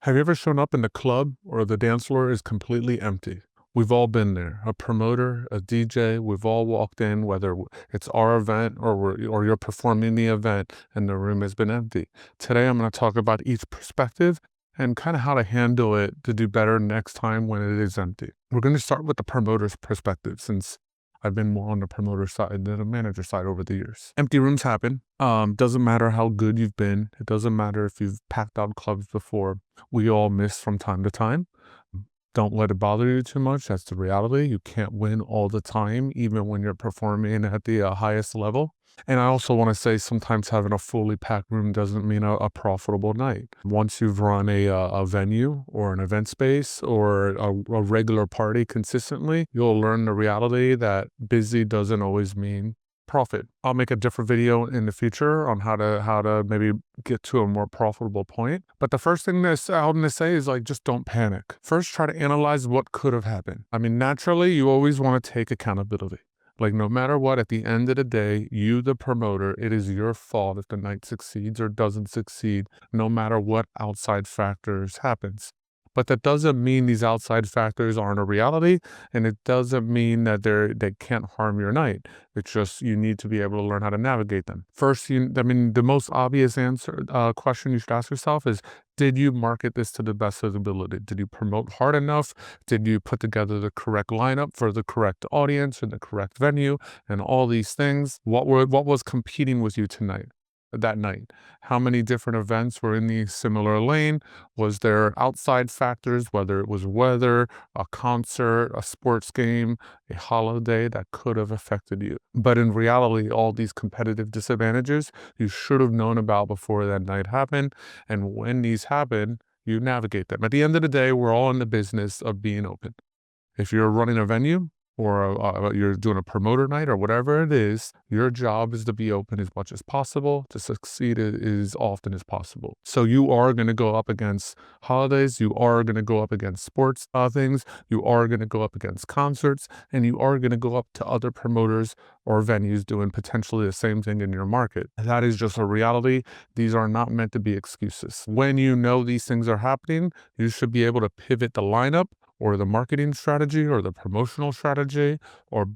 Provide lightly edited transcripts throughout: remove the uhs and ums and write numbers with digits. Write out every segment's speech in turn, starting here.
Have you ever shown up in the club or the dance floor is completely empty? We've all been there. A promoter, a DJ, we've all walked in, whether it's our event or you're performing the event and the room has been empty. Today, I'm going to talk about each perspective and kind of how to handle it to do better next time when it is empty. We're going to start with the promoter's perspective since I've been more on the promoter side than the manager side over the years. Empty rooms happen. Doesn't matter how good you've been. It doesn't matter if you've packed out clubs before. We all miss from time to time. Don't let it bother you too much. That's the reality. You can't win all the time, even when you're performing at the highest level. And I also want to say sometimes having a fully packed room doesn't mean a profitable night. Once you've run a venue or an event space or a regular party consistently, you'll learn the reality that busy doesn't always mean profit. I'll make a different video in the future on how to maybe get to a more profitable point. But the first thing I'm going to say is just don't panic. First, try to analyze what could have happened. I mean, naturally, you always want to take accountability. No matter what, at the end of the day, you, the promoter, it is your fault if the night succeeds or doesn't succeed, no matter what outside factors happens. But that doesn't mean these outside factors aren't a reality, and it doesn't mean that they can't harm your night. It's just you need to be able to learn how to navigate them. First, the most obvious question you should ask yourself is, did you market this to the best of ability? Did you promote hard enough? Did you put together the correct lineup for the correct audience and the correct venue and all these things? What was competing with you that night? How many different events were in the similar lane? Was there outside factors, whether it was weather, a concert, a sports game, a holiday that could have affected you? But in reality, all these competitive disadvantages you should have known about before that night happened. And when these happen, you navigate them. At the end of the day, we're all in the business of being open. If you're running a venue, or you're doing a promoter night or whatever it is, your job is to be open as much as possible, to succeed as often as possible. So you are going to go up against holidays, you are going to go up against sports things, you are going to go up against concerts, and you are going to go up to other promoters or venues doing potentially the same thing in your market. That is just a reality. These are not meant to be excuses. When you know these things are happening, you should be able to pivot the lineup or the marketing strategy or the promotional strategy, or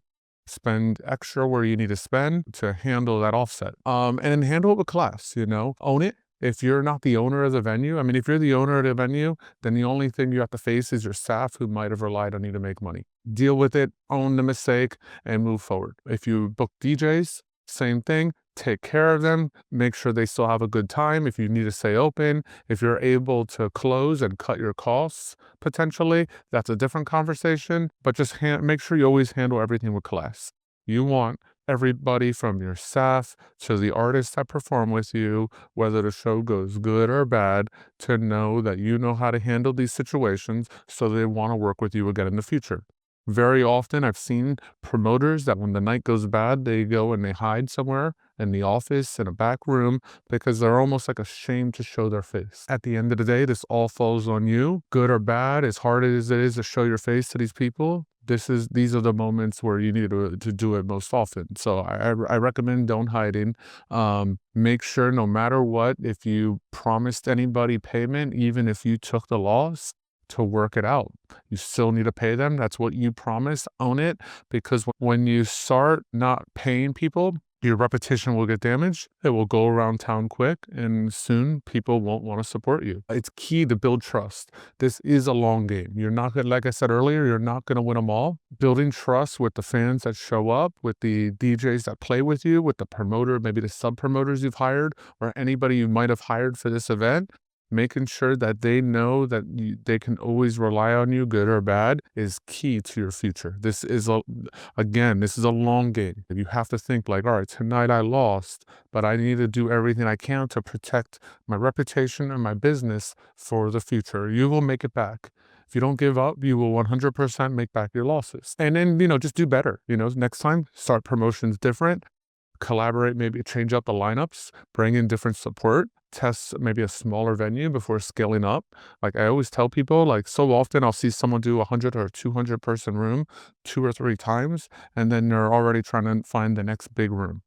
spend extra where you need to spend to handle that offset. And then handle it with class, own it. If you're not the owner of the venue, if you're the owner of the venue, then the only thing you have to face is your staff who might have relied on you to make money. Deal with it, own the mistake, and move forward. If you book DJs, same thing. Take care of them, make sure they still have a good time. If you need to stay open, if you're able to close and cut your costs, potentially, that's a different conversation, but just make sure you always handle everything with class. You want everybody from your staff to the artists that perform with you, whether the show goes good or bad, to know that you know how to handle these situations so they want to work with you again in the future. Very often I've seen promoters that when the night goes bad, they go and they hide somewhere in the office, in a back room, because they're almost ashamed to show their face. At the end of the day, this all falls on you, good or bad. As hard as it is to show your face to these people, these are the moments where you need to do it most often. So I recommend don't hiding. Make sure no matter what, if you promised anybody payment, even if you took the loss, to work it out. You still need to pay them. That's what you promised. Own it, because when you start not paying people, your reputation will get damaged. It will go around town quick, and soon people won't want to support you. It's key to build trust. This is a long game. You're not going to, like I said earlier, you're not going to win them all. Building trust with the fans that show up, with the DJs that play with you, with the promoter, maybe the sub-promoters you've hired, or anybody you might have hired for this event. Making sure that they know that they can always rely on you, good or bad, is key to your future. This is a long game. You have to think all right, tonight I lost, but I need to do everything I can to protect my reputation and my business for the future. You will make it back. If you don't give up, you will 100% make back your losses. And then, just do better. Next time, start promotions different. Collaborate, maybe change up the lineups, bring in different support, test maybe a smaller venue before scaling up. I always tell people, so often I'll see someone do 100 or 200 person room 2 or 3 times, and then they're already trying to find the next big room.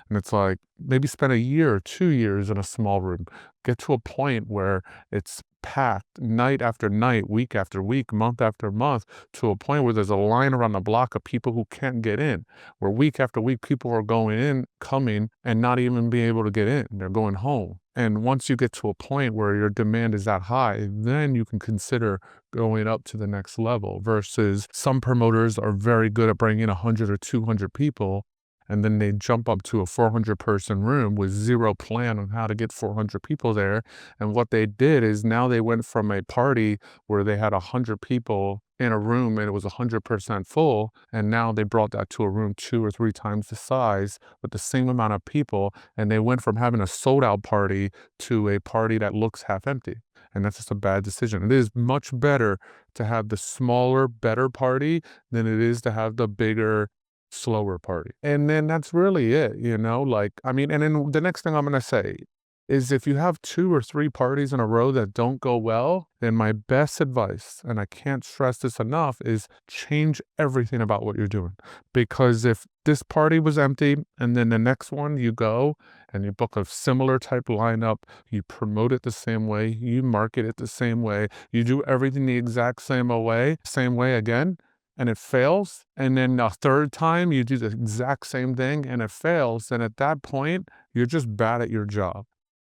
And it's maybe spend a year or 2 years in a small room. Get to a point where it's packed night after night, week after week, month after month, to a point where there's a line around the block of people who can't get in, where week after week people are going in, coming, and not even being able to get in. They're going home. And once you get to a point where your demand is that high, then you can consider going up to the next level, versus some promoters are very good at bringing 100 or 200 people, and then they jump up to a 400-person room with zero plan on how to get 400 people there. And what they did is now they went from a party where they had 100 people in a room and it was 100% full, and now they brought that to a room 2 or 3 times the size with the same amount of people, and they went from having a sold-out party to a party that looks half empty. And that's just a bad decision. It is much better to have the smaller, better party than it is to have the bigger, slower party. And then that's really it, like, I mean, and then the next thing I'm going to say is, if you have 2 or 3 parties in a row that don't go well, then my best advice, and I can't stress this enough, is change everything about what you're doing. Because if this party was empty and then the next one you go and you book a similar type lineup, you promote it the same way, you market it the same way, you do everything the exact same way again, and it fails, and then a third time you do the exact same thing and it fails, then at that point, you're just bad at your job.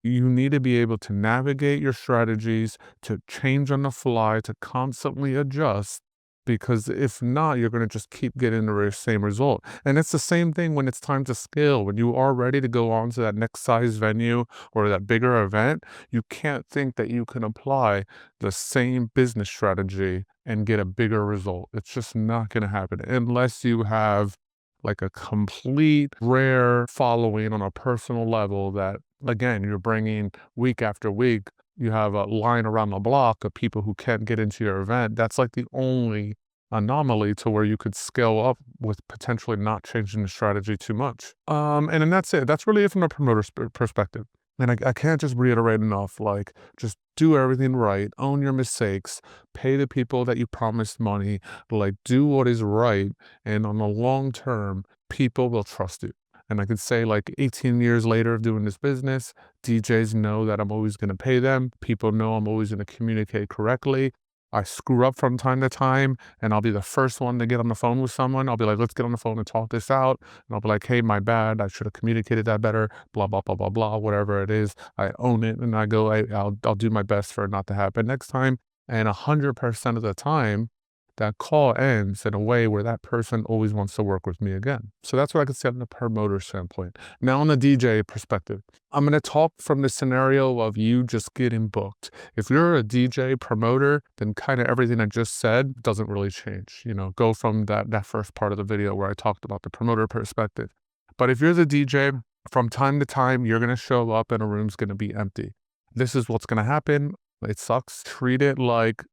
You need to be able to navigate your strategies, to change on the fly, to constantly adjust, because if not, you're going to just keep getting the same result. And it's the same thing when it's time to scale. When you are ready to go on to that next size venue or that bigger event, you can't think that you can apply the same business strategy and get a bigger result. It's just not going to happen unless you have like a complete rare following on a personal level that, again, you're bringing week after week. You have a line around the block of people who can't get into your event. That's like the only anomaly to where you could scale up with potentially not changing the strategy too much. And then that's it. That's really it from a promoter perspective. And I can't just reiterate enough, like, just do everything right, own your mistakes, pay the people that you promised money, like, do what is right. And on the long term, people will trust you. And I could say, like, 18 years later of doing this business, DJs know that I'm always going to pay them. People know I'm always going to communicate correctly. I screw up from time to time, and I'll be the first one to get on the phone with someone. I'll be like, let's get on the phone and talk this out. And I'll be like, hey, my bad. I should have communicated that better, blah, blah, blah, blah, blah, whatever it is. I own it, and I go, I'll do my best for it not to happen next time. And 100% of the time, that call ends in a way where that person always wants to work with me again. So that's what I could say on the promoter standpoint. Now on the DJ perspective, I'm going to talk from the scenario of you just getting booked. If you're a DJ promoter, then kind of everything I just said doesn't really change. Go from that first part of the video where I talked about the promoter perspective. But if you're the DJ, from time to time, you're going to show up and a room's going to be empty. This is what's going to happen. It sucks. Treat it like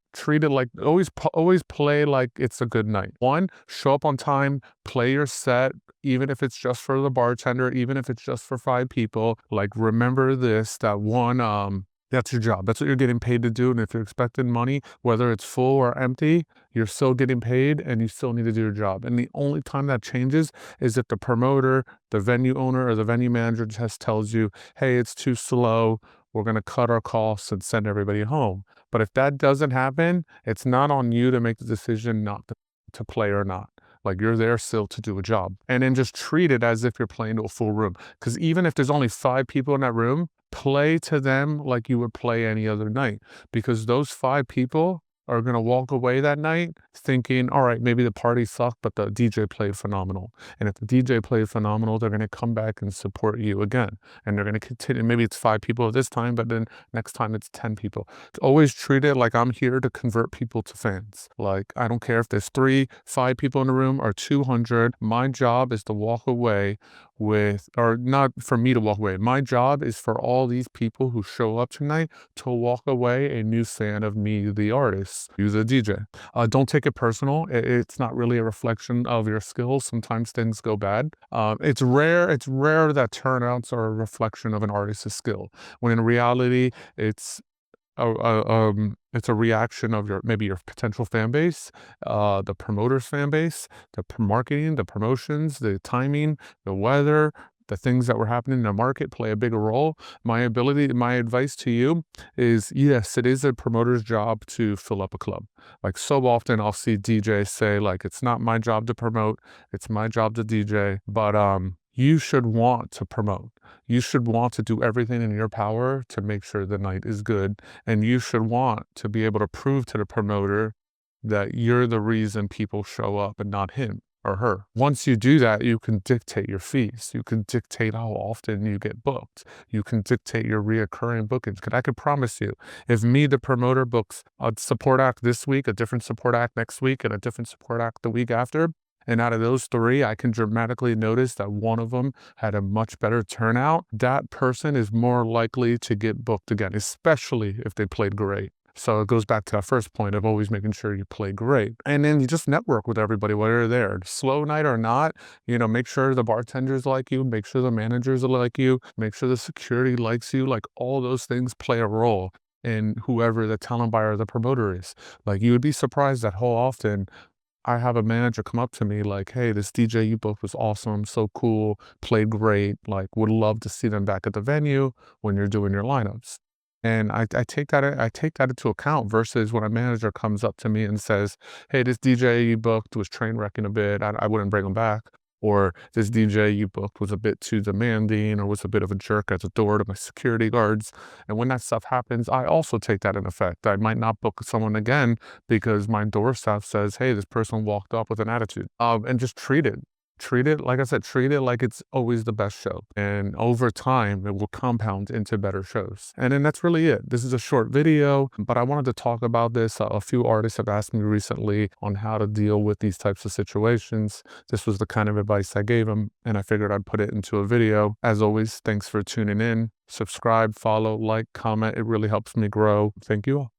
always play like it's a good night. 1, show up on time, play your set, even if it's just for the bartender, even if it's just for 5 people. Like, remember this, that one, that's your job. That's what you're getting paid to do. And if you're expecting money, whether it's full or empty, you're still getting paid and you still need to do your job. And the only time that changes is if the promoter, the venue owner, or the venue manager just tells you, hey, it's too slow, we're going to cut our costs and send everybody home. But if that doesn't happen, it's not on you to make the decision not to play or not. Like, you're there still to do a job. And then just treat it as if you're playing to a full room. Because even if there's only 5 people in that room, play to them like you would play any other night. Because those 5 people are going to walk away that night thinking, all right, maybe the party sucked, but the DJ played phenomenal. And if the DJ played phenomenal, they're going to come back and support you again. And they're going to continue. Maybe it's 5 people this time, but then next time it's 10 people. Always treat it like I'm here to convert people to fans. Like, I don't care if there's 3, 5 people in the room or 200. My job is to walk away or not for me to walk away. My job is for all these people who show up tonight to walk away a new fan of me, the artist, you, the DJ. Don't take it personal. It's not really a reflection of your skills. Sometimes things go bad. It's rare that turnouts are a reflection of an artist's skill, when in reality, it's a reaction of maybe your potential fan base, the promoter's fan base, the marketing, the promotions, the timing, the weather, The things that were happening in the market play a bigger role. My advice to you is, yes, it is a promoter's job to fill up a club. Like, so often I'll see DJs say, like, it's not my job to promote, it's my job to DJ. But you should want to promote. You should want to do everything in your power to make sure the night is good. And you should want to be able to prove to the promoter that you're the reason people show up and not him or her. Once you do that, you can dictate your fees. You can dictate how often you get booked. You can dictate your reoccurring bookings. Because I can promise you, if me, the promoter, books a support act this week, a different support act next week, and a different support act the week after, and out of those three, I can dramatically notice that one of them had a much better turnout, that person is more likely to get booked again, especially if they played great. So it goes back to that first point of always making sure you play great. And then you just network with everybody while you're there. Slow night or not, make sure the bartenders like you, make sure the managers like you, make sure the security likes you. Like, all those things play a role in whoever the talent buyer or the promoter is. Like, you would be surprised at how often I have a manager come up to me like, "Hey, this DJ you booked was awesome, so cool, played great, like, would love to see them back at the venue when you're doing your lineups." And I take that into account versus when a manager comes up to me and says, "Hey, this DJ you booked was train wrecking a bit, I wouldn't bring him back." Or, "This DJ you booked was a bit too demanding or was a bit of a jerk at the door to my security guards." And when that stuff happens, I also take that in effect. I might not book someone again because my door staff says, "Hey, this person walked up with an attitude." And just like I said, treat it like it's always the best show. And over time, it will compound into better shows. And then that's really it. This is a short video, but I wanted to talk about this. A few artists have asked me recently on how to deal with these types of situations. This was the kind of advice I gave them, and I figured I'd put it into a video. As always, thanks for tuning in. Subscribe, follow, like, comment. It really helps me grow. Thank you all.